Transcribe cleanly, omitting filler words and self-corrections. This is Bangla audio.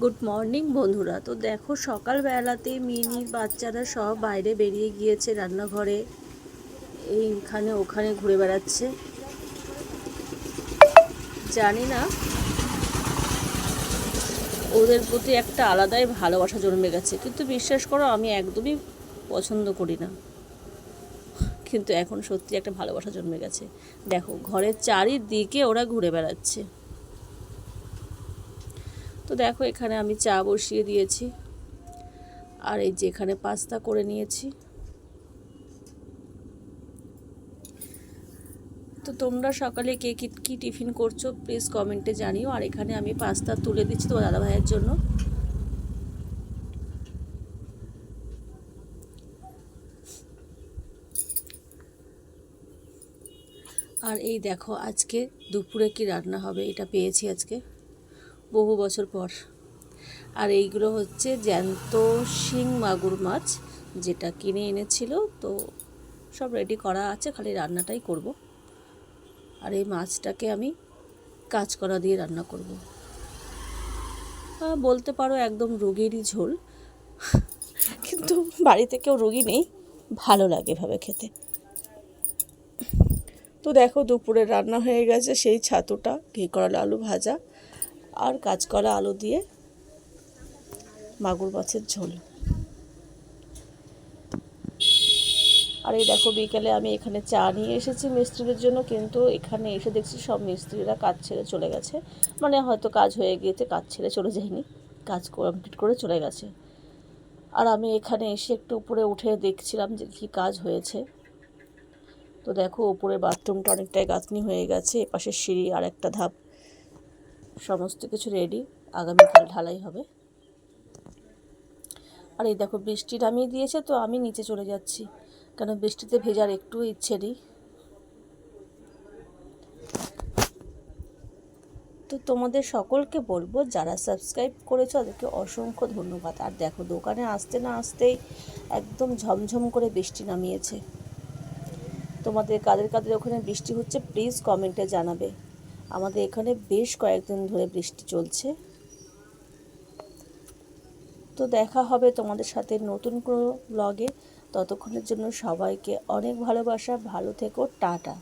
গুড মর্নিং বন্ধুরা। তো দেখো সকালবেলাতে মিনির বাচ্চারা সব বাইরে বেরিয়ে গিয়েছে রান্নাঘরে, এইখানে ওখানে ঘুরে বেড়াচ্ছে। জানি না, ওদের প্রতি একটা আলাদাই ভালোবাসা জন্মে গেছে, কিন্তু বিশ্বাস করো আমি একদমই পছন্দ করি না, কিন্তু এখন সত্যি একটা ভালোবাসা জন্মে গেছে। দেখো ঘরের চারিদিকে ওরা ঘুরে বেড়াচ্ছে। তো দেখো এখানে আমি চা বসিয়ে দিয়েছি, আর এই যে এখানে পাস্তা করে নিয়েছি। তো তোমরা সকালে কে কী টিফিন করছো প্লিজ কমেন্টে জানিও। আর এখানে আমি পাস্তা তুলে দিচ্ছি তোমার দাদা ভাইয়ের জন্য। আর এই দেখো আজকে দুপুরে কি রান্না হবে, এটা পেয়েছি আজকে বহু বছর পর। আর এইগুলো হচ্ছে জ্যান্ত শিং মাগুর মাছ, যেটা কিনে এনেছিল। তো সব রেডি করা আছে, খালি রান্নাটাই করব। আর এই মাছটাকে আমি কাঁচকলা দিয়ে রান্না করব। বলতে পারো একদম রোগীরই ঝোল, কিন্তু বাড়িতে কেউ রোগী নেই, ভালো লাগে এভাবে খেতে। তো দেখো দুপুরের রান্না হয়ে গেছে, সেই ছাতুটা, ঘি করালা আলু ভাজা আর কাঁচকলা আলু দিয়ে মাগুর মাছের ঝোল। আর এই দেখো বিকেলে আমি এখানে চা নিয়ে এসেছি মিস্ত্রিদের জন্য, কিন্তু এখানে এসে দেখছি সব মিস্ত্রিরা কাজ ছেড়ে চলে গেছে। মানে হয়তো কাজ হয়ে গিয়েছে, কাজ ছেড়ে চলে যায়নি, কাজ কমপ্লিট করে চলে গেছে। আর আমি এখানে এসে একটু উপরে উঠে দেখছিলাম যে কী কাজ হয়েছে। তো দেখো উপরে বাথরুমটা অনেকটাই গাঁথনি হয়ে গেছে, এপাশে সিঁড়ি আর একটা ধাপ, সমস্ত কিছু রেডি, আগামীকাল ঢালাই হবে। আর এই দেখো বৃষ্টি নামিয়ে দিয়েছে, তো আমি নিচে চলে যাচ্ছি, কেন বৃষ্টিতে ভেজার একটু ইচ্ছে নেই। তো তোমাদের সকলকে বলবো যারা সাবস্ক্রাইব করেছো তাদেরকে অসংখ্য ধন্যবাদ। আর দেখো দোকানে আসতে না আসতেই একদম ঝমঝম করে বৃষ্টি নামিয়েছে। তোমাদের কাদের কাদের ওখানে বৃষ্টি হচ্ছে প্লিজ কমেন্টে জানাবে। আমাদের এখানে বেশ কয়েকদিন ধরে বৃষ্টি চলছে। তো দেখা হবে তোমাদের সাথে নতুন কোনো ব্লগে। ততক্ষণের জন্য সবাইকে অনেক ভালোবাসা, ভালো থেকো, টাটা।